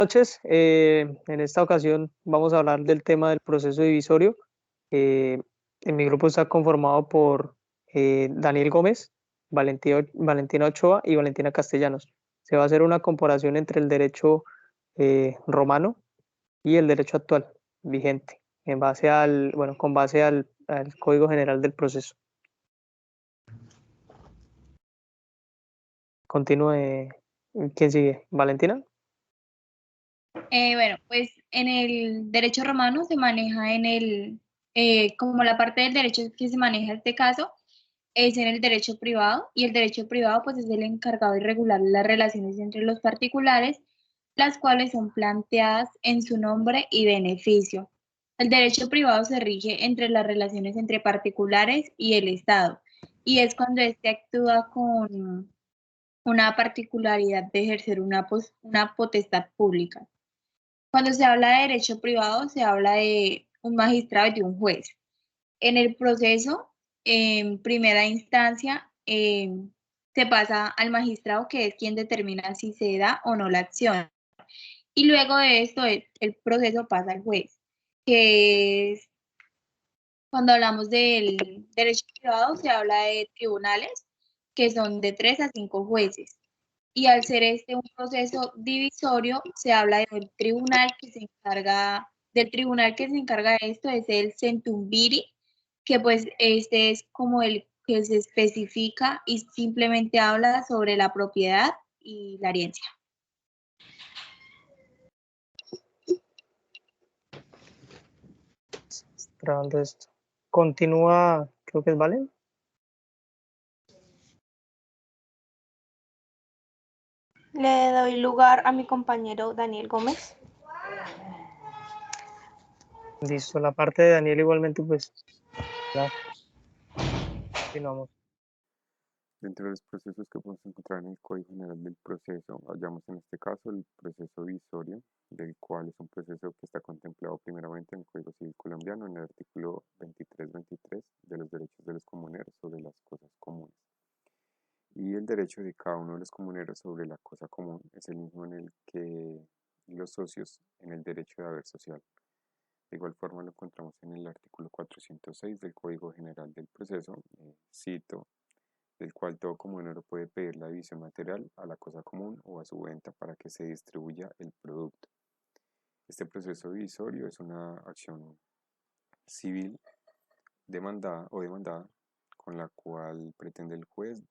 Noches. En esta ocasión vamos a hablar del tema del proceso divisorio. Eh, en mi grupo está conformado por Daniel Gómez, Valentina Ochoa y Valentina Castellanos. Se va a hacer una comparación entre el derecho romano y el derecho actual vigente, con base al Código General del Proceso. Continúe. ¿Quién sigue? ¿Valentina? Bueno, pues en el derecho romano se maneja como la parte del derecho que se maneja en este caso, es en el derecho privado, y el derecho privado pues es el encargado de regular las relaciones entre los particulares, las cuales son planteadas en su nombre y beneficio. El derecho privado se rige entre las relaciones entre particulares y el Estado, y es cuando éste actúa con una particularidad de ejercer una potestad pública. Cuando se habla de derecho privado, se habla de un magistrado y de un juez. En el proceso, en primera instancia, se pasa al magistrado, que es quien determina si se da o no la acción. Y luego de esto, el proceso pasa al juez, que es cuando hablamos del derecho privado, se habla de tribunales, que son de 3 a 5 jueces. Y al ser este un proceso divisorio, se habla del tribunal que se encarga de esto, es el centumbiri, que pues este es como el que se especifica y simplemente habla sobre la propiedad y la herencia. Grabando esto. Continúa, creo que es Valen. Le doy lugar a mi compañero Daniel Gómez. Listo, la parte de Daniel igualmente, pues, ya, continuamos. Dentro de los procesos que podemos encontrar en el Código General del Proceso, hallamos en este caso el proceso divisorio, del cual es un proceso que está contemplado primeramente en el Código Civil colombiano, en el artículo 23-23 de los derechos de los comuneros sobre las cosas comunes. Y el derecho de cada uno de los comuneros sobre la cosa común es el mismo en el que los socios en el derecho de haber social. De igual forma lo encontramos en el artículo 406 del Código General del Proceso, cito, del cual todo comunero puede pedir la división material a la cosa común o a su venta para que se distribuya el producto. Este proceso divisorio es una acción civil demandada con la cual pretende el juez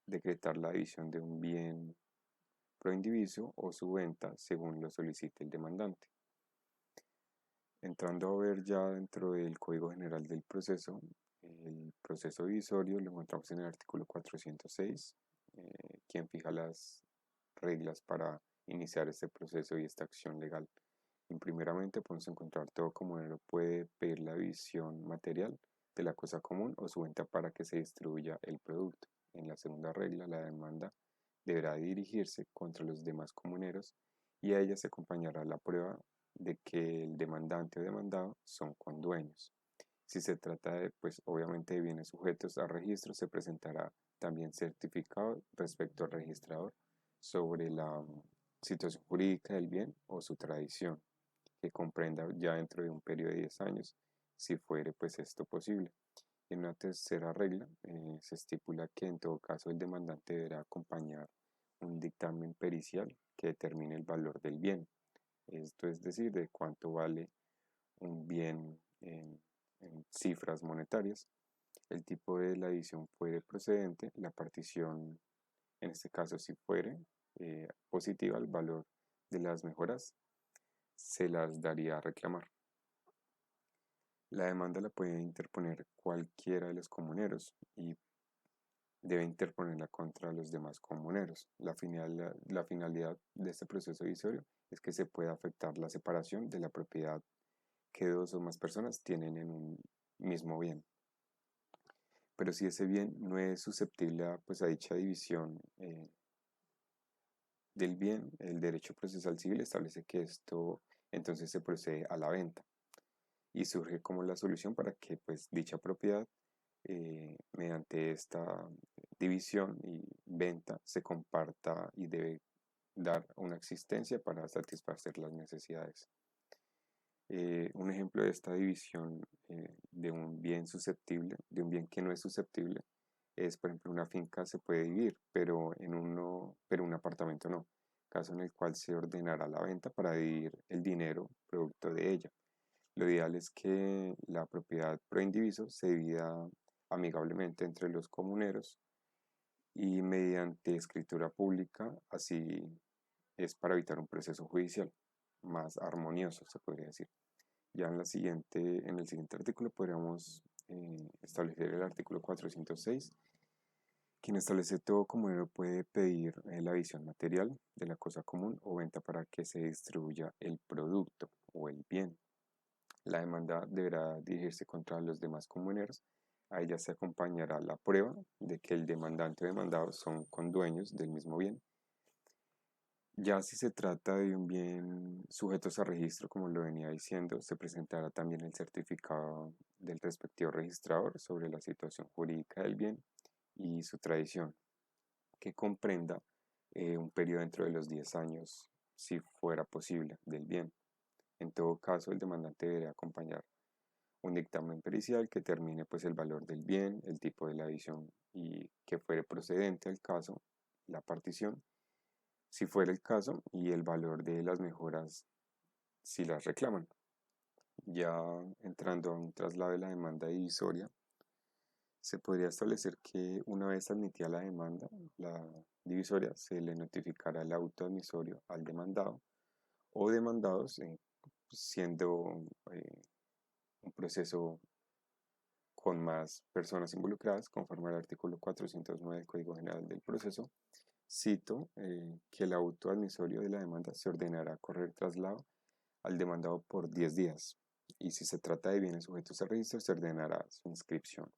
decretar la división de un bien pro indiviso o su venta según lo solicite el demandante. Entrando a ver ya dentro del Código General del Proceso, el proceso divisorio lo encontramos en el artículo 406, quien fija las reglas para iniciar este proceso y esta acción legal. Y primeramente podemos encontrar todo comunero puede pedir la división material de la cosa común o su venta para que se distribuya el producto. En la segunda regla, la demanda deberá dirigirse contra los demás comuneros y a ella se acompañará la prueba de que el demandante o demandado son condueños. Si se trata de, pues obviamente de bienes sujetos a registro, se presentará también certificado respecto al registrador sobre la situación jurídica del bien o su tradición, que comprenda ya dentro de un periodo de 10 años, si fuere pues esto posible. En una tercera regla se estipula que en todo caso el demandante deberá acompañar un dictamen pericial que determine el valor del bien. Esto es decir, de cuánto vale un bien en cifras monetarias. El tipo de la edición fuere procedente, la partición, en este caso si fuere positiva, el valor de las mejoras se las daría a reclamar. La demanda la puede interponer cualquiera de los comuneros y debe interponerla contra los demás comuneros. La finalidad de este proceso divisorio es que se pueda afectar la separación de la propiedad que dos o más personas tienen en un mismo bien. Pero si ese bien no es susceptible a, pues, a dicha división del bien, el derecho procesal civil establece que esto entonces se procede a la venta y surge como la solución para que pues dicha propiedad mediante esta división y venta se comparta y debe dar una existencia para satisfacer las necesidades. Un ejemplo de esta división de un bien susceptible, de un bien que no es susceptible, es, por ejemplo, una finca se puede dividir, pero un apartamento no, caso en el cual se ordenará la venta para dividir el dinero producto de ella. Lo ideal es que la propiedad pro indiviso se divida amigablemente entre los comuneros y mediante escritura pública, así es para evitar un proceso judicial más armonioso, se podría decir. Ya en el siguiente artículo podríamos establecer el artículo 406, quien establece todo comunero puede pedir la visión material de la cosa común o venta para que se distribuya el producto o el bien. La demanda deberá dirigirse contra los demás comuneros. A ella se acompañará la prueba de que el demandante o demandado son condueños del mismo bien. Ya si se trata de un bien sujetos a registro, como lo venía diciendo, se presentará también el certificado del respectivo registrador sobre la situación jurídica del bien y su tradición, que comprenda un periodo dentro de los 10 años, si fuera posible, del bien. En todo caso, el demandante deberá acompañar un dictamen pericial que determine pues, el valor del bien, el tipo de la edición y que fuere procedente al caso, la partición, si fuera el caso, y el valor de las mejoras si las reclaman. Ya entrando a un traslado de la demanda divisoria, se podría establecer que una vez admitida la demanda, la divisoria se le notificará el auto admisorio al demandado o demandados, siendo un proceso con más personas involucradas, conforme al artículo 409 del Código General del Proceso. Cito que el auto admisorio de la demanda se ordenará correr traslado al demandado por 10 días y si se trata de bienes sujetos a registro se ordenará su inscripción.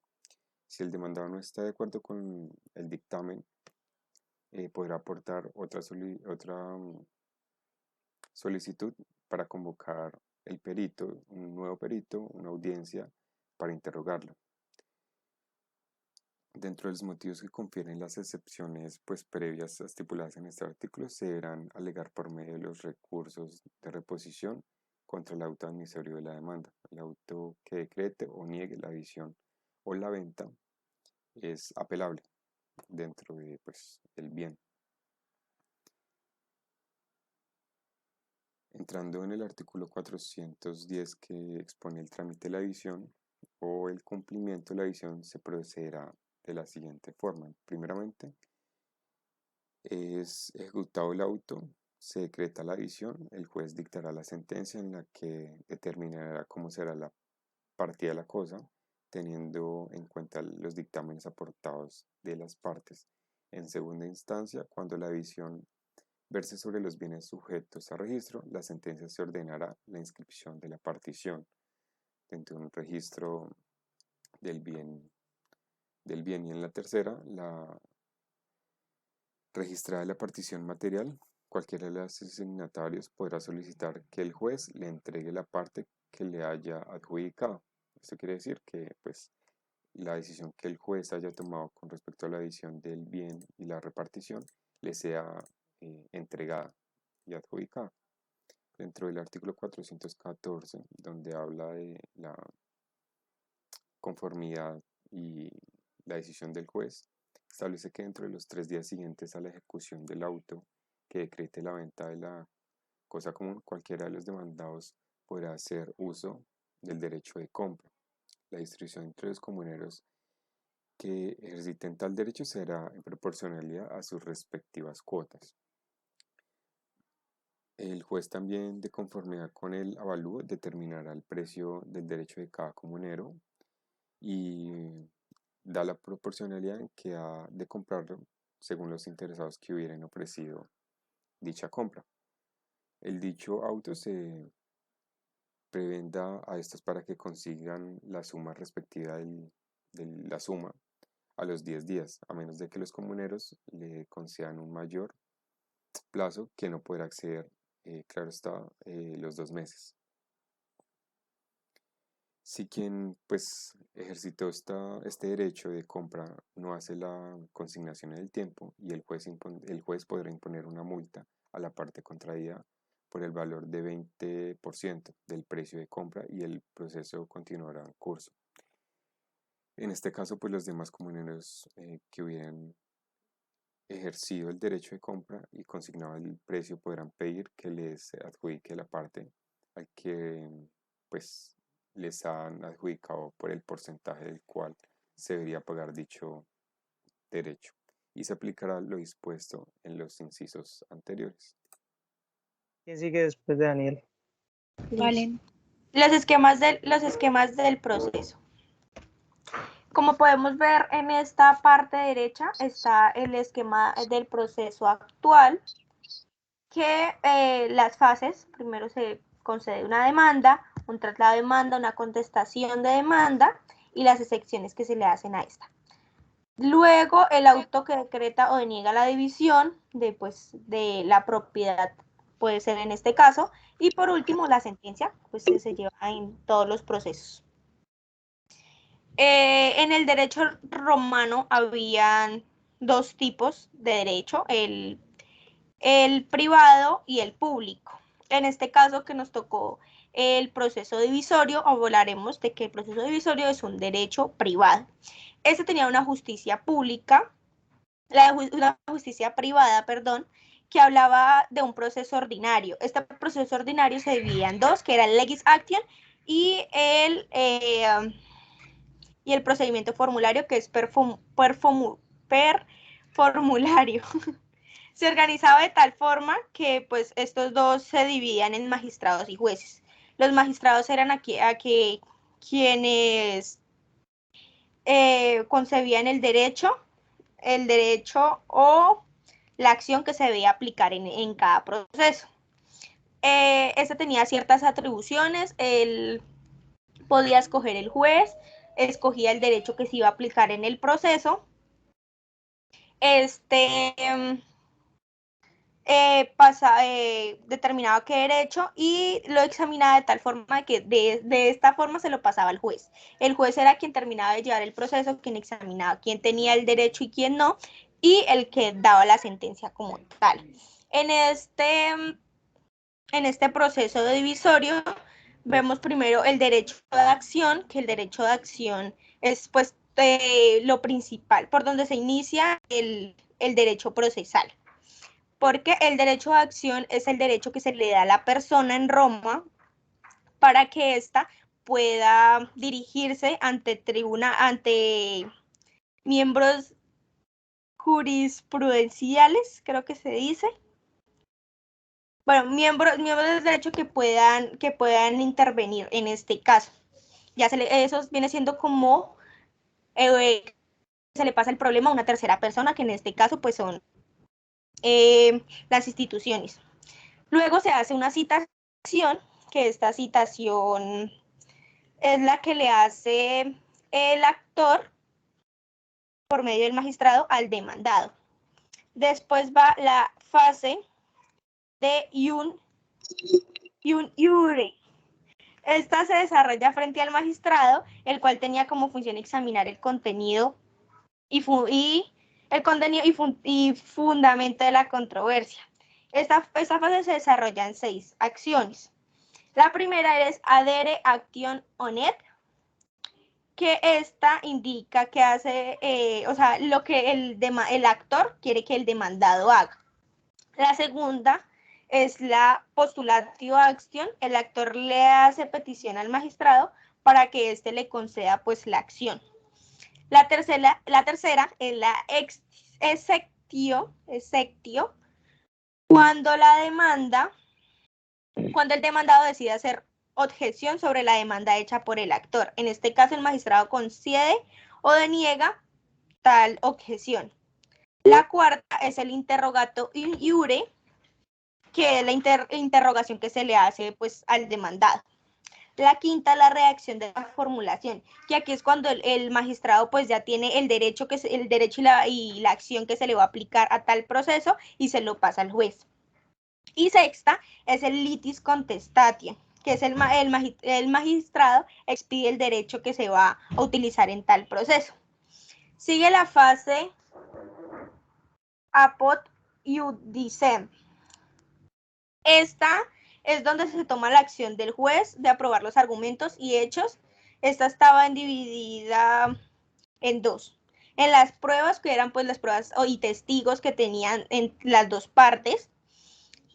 Si el demandado no está de acuerdo con el dictamen, podrá aportar otra solicitud para convocar el perito, un nuevo perito, una audiencia para interrogarlo. Dentro de los motivos que confieren las excepciones pues, previas estipuladas en este artículo se deberán alegar por medio de los recursos de reposición contra el auto admisorio de la demanda. El auto que decrete o niegue la visión o la venta es apelable dentro de pues, el bien. Entrando en el artículo 410 que expone el trámite de la visión o el cumplimiento de la visión se procederá de la siguiente forma. Primeramente, es ejecutado el auto, se decreta la visión, el juez dictará la sentencia en la que determinará cómo será la partida de la cosa, teniendo en cuenta los dictámenes aportados de las partes. En segunda instancia, cuando la visión verse sobre los bienes sujetos a registro, la sentencia se ordenará la inscripción de la partición dentro de un registro del bien. Y en la tercera, la registrada de la partición material, cualquiera de los signatarios podrá solicitar que el juez le entregue la parte que le haya adjudicado. Esto quiere decir que pues, la decisión que el juez haya tomado con respecto a la división del bien y la repartición le sea entregada y adjudicada. Dentro del artículo 414, donde habla de la conformidad y la decisión del juez, establece que dentro de los 3 días siguientes a la ejecución del auto que decrete la venta de la cosa común, cualquiera de los demandados podrá hacer uso del derecho de compra. La distribución entre los comuneros que ejerciten tal derecho será en proporcionalidad a sus respectivas cuotas. El juez también, de conformidad con el avalúo, determinará el precio del derecho de cada comunero y da la proporcionalidad en que ha de comprarlo según los interesados que hubieran ofrecido dicha compra. El dicho auto se prevenda a estos para que consigan la suma respectiva de la suma a los 10 días, a menos de que los comuneros le concedan un mayor plazo que no podrá acceder, claro está, los 2 meses. Si quien pues ejercitó este derecho de compra no hace la consignación en el tiempo y el juez podrá imponer una multa a la parte contraída por el valor de 20% del precio de compra y el proceso continuará en curso. En este caso, pues los demás comuneros que hubieran ejercido el derecho de compra y consignado el precio podrán pedir que les adjudique la parte al que pues les han adjudicado por el porcentaje del cual se debería pagar dicho derecho y se aplicará lo dispuesto en los incisos anteriores. ¿Quién sigue después de Daniel? Vale. Los esquemas del proceso. Como podemos ver en esta parte derecha está el esquema del proceso actual, que las fases, primero se concede una demanda, un traslado de demanda, una contestación de demanda y las excepciones que se le hacen a esta. Luego el auto que decreta o deniega la división de la propiedad, puede ser en este caso, y por último la sentencia, pues que se lleva en todos los procesos. En el derecho romano habían dos tipos de derecho, el privado y el público. En este caso que nos tocó el proceso divisorio, hablaremos de que el proceso divisorio es un derecho privado. Este tenía una justicia pública, una justicia privada, perdón, que hablaba de un proceso ordinario. Este proceso ordinario se dividía en dos, que era el legis action y el procedimiento formulario, que es per formulario. Se organizaba de tal forma que pues estos dos se dividían en magistrados y jueces. Los magistrados eran quienes concebían el derecho o la acción que se debía aplicar en cada proceso. Este tenía ciertas atribuciones, él podía escoger el juez, escogía el derecho que se iba a aplicar en el proceso, determinaba qué derecho y lo examinaba de tal forma que de esta forma se lo pasaba al juez. El juez era quien terminaba de llevar el proceso, quien examinaba quién tenía el derecho y quién no, y el que daba la sentencia como tal. En este proceso de divisorio vemos primero el derecho de acción, que el derecho de acción es pues lo principal, por donde se inicia el derecho procesal. Porque el derecho de acción es el derecho que se le da a la persona en Roma para que ésta pueda dirigirse ante miembros jurisprudenciales, creo que se dice. Bueno, miembros del derecho que puedan intervenir en este caso. Eso viene siendo como se le pasa el problema a una tercera persona, que en este caso pues son las instituciones. Luego se hace una citación, que esta citación es la que le hace el actor por medio del magistrado al demandado. Después va la fase de iun iure. Esta se desarrolla frente al magistrado, el cual tenía como función examinar el contenido y fundamento de la controversia. Esta fase se desarrolla en 6 acciones. La primera es adere action onet, que esta indica que hace, lo que el actor quiere que el demandado haga. La segunda es la postulatio action, el actor le hace petición al magistrado para que éste le conceda pues la acción. La tercera es la exectio, cuando el demandado decide hacer objeción sobre la demanda hecha por el actor. En este caso, el magistrado concede o deniega tal objeción. La cuarta es el interrogato in iure, que es la interrogación que se le hace pues al demandado. La quinta, la redacción de la formulación, que aquí es cuando el magistrado pues ya tiene el derecho y la acción que se le va a aplicar a tal proceso y se lo pasa al juez. Y sexta es el litis contestatio, que es el magistrado expide el derecho que se va a utilizar en tal proceso. Sigue la fase apud iudicem. Esta es donde se toma la acción del juez de aprobar los argumentos y hechos. Esta estaba dividida en dos. En las pruebas, que eran pues las pruebas y testigos que tenían en las dos partes.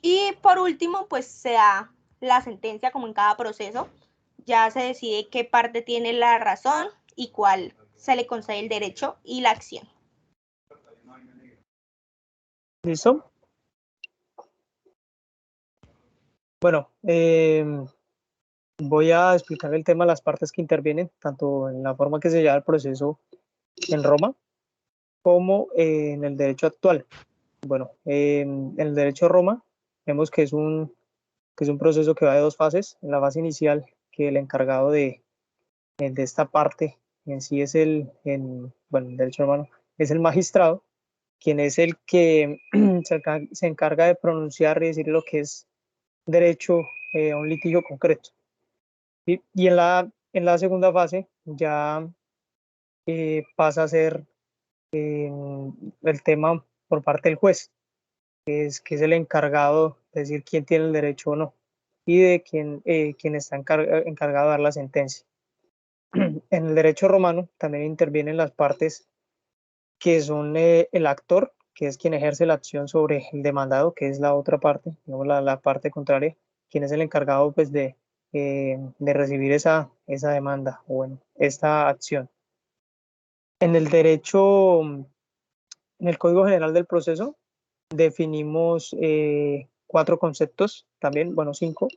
Y por último, pues se da la sentencia como en cada proceso. Ya se decide qué parte tiene la razón y cuál se le concede el derecho y la acción. ¿Listo? Bueno, voy a explicar el tema de las partes que intervienen, tanto en la forma que se lleva el proceso en Roma como en el derecho actual. Bueno, en el derecho de Roma vemos que es un proceso que va de dos fases. En la fase inicial, que el encargado de esta parte en sí es el derecho romano, es el magistrado, quien es el que se encarga de pronunciar y decir lo que es derecho a un litigio concreto. Y en la segunda fase ya pasa a ser el tema por parte del juez, que es el encargado de decir quién tiene el derecho o no, y de quién está encargado de dar la sentencia. En el derecho romano también intervienen las partes que son el actor, que es quien ejerce la acción sobre el demandado, que es la otra parte, digamos la parte contraria, quien es el encargado pues de recibir esa demanda o bueno, esta acción. En el derecho, en el Código General del Proceso, definimos 4 conceptos, también, bueno, 5,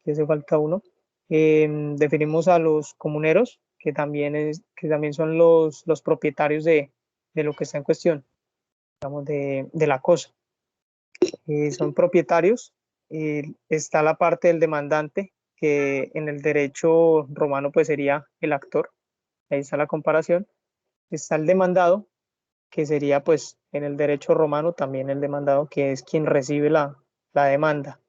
que hace falta uno. Definimos a los comuneros, que también son los propietarios de lo que está en cuestión, digamos, de la cosa. Son propietarios. Está la parte del demandante, que en el derecho romano pues sería el actor, ahí está la comparación. Está el demandado, que sería pues en el derecho romano también el demandado, que es quien recibe la demanda.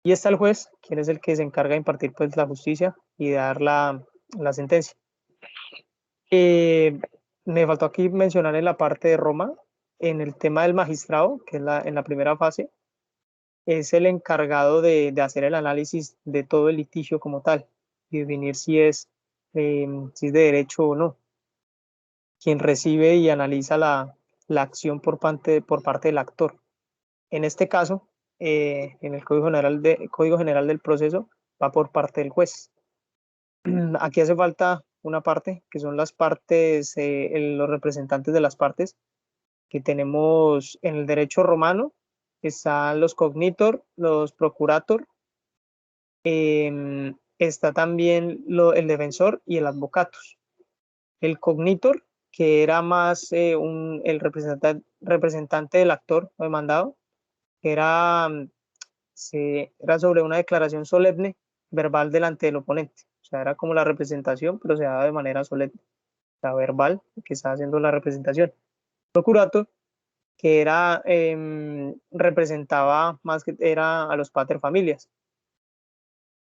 Y está el juez, quien es el que se encarga de impartir pues la justicia y dar la sentencia. Me faltó aquí mencionar en la parte de Roma, en el tema del magistrado, que es en la primera fase, es el encargado de hacer el análisis de todo el litigio como tal y definir si es de derecho o no. Quien recibe y analiza la acción por parte del actor. En este caso, en el Código General del Proceso, va por parte del juez. Aquí hace falta una parte, que son las partes, los representantes de las partes, que tenemos en el derecho romano, están los cognitor, los procurator, está también el defensor y el advocatus. El cognitor, que era más el representante del actor o demandado, era sobre una declaración solemne verbal delante del oponente. O sea, era como la representación, pero se daba de manera solemne, o sea, verbal, que estaba haciendo la representación. Procurator, que representaba más que era a los pater familias.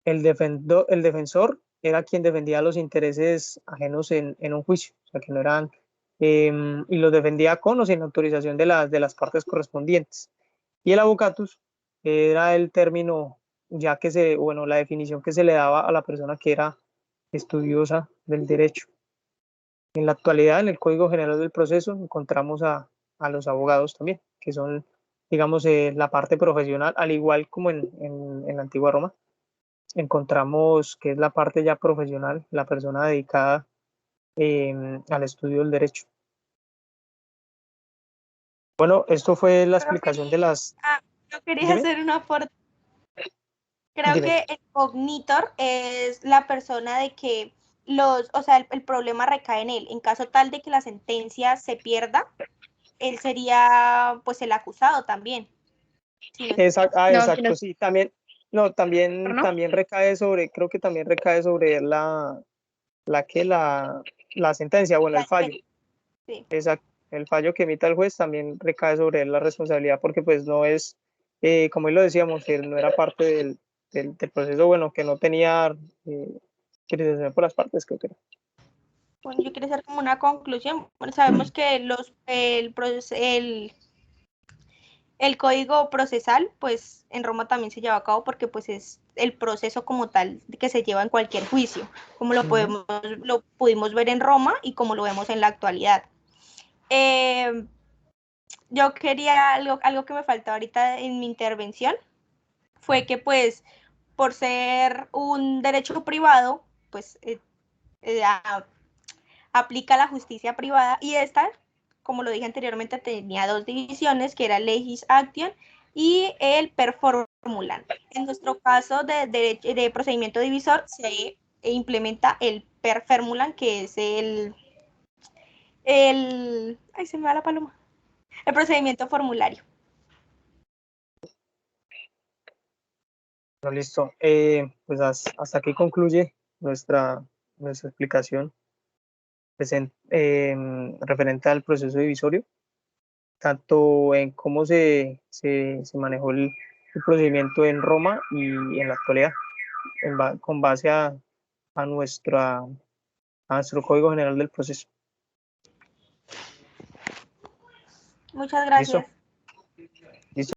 El defensor era quien defendía los intereses ajenos en un juicio, o sea, que no eran, y los defendía con o sin autorización de las partes correspondientes. Y el avocatus era el término, ya que la definición que se le daba a la persona que era estudiosa del derecho. En la actualidad, en el Código General del Proceso, encontramos a los abogados también, que son, digamos, la parte profesional, al igual como en la antigua Roma. Encontramos que es la parte ya profesional, la persona dedicada al estudio del derecho. Bueno, esto fue la explicación de las... Yo quería hacer una aporte. Creo que el cognitor es la persona de que el problema recae en él. En caso tal de que la sentencia se pierda, él sería pues el acusado también. Exacto, sí, también recae sobre, creo que también recae sobre la sentencia, bueno, el fallo. Sí. Exacto, el fallo que emita el juez también recae sobre él la responsabilidad, porque pues no es, como lo decíamos, él no era parte del proceso, bueno, que no tenía utilización por las partes, creo que era. Bueno, yo quiero hacer como una conclusión. Bueno, sabemos que el El código procesal, pues en Roma también se lleva a cabo porque pues es el proceso como tal que se lleva en cualquier juicio, como lo pudimos ver en Roma y como lo vemos en la actualidad. Yo quería algo que me faltó ahorita en mi intervención, fue que pues por ser un derecho privado, pues aplica la justicia privada y esta, como lo dije anteriormente, tenía dos divisiones, que era legis action y el per formulam. En nuestro caso de procedimiento divisor se implementa el per formulam, que es ay, se me va la paloma, el procedimiento formulario. Bueno, listo. Pues hasta aquí concluye nuestra explicación referente al proceso divisorio, tanto en cómo se manejó el procedimiento en Roma y en la actualidad, con base a nuestro Código General del Proceso. Muchas gracias. ¿Listo?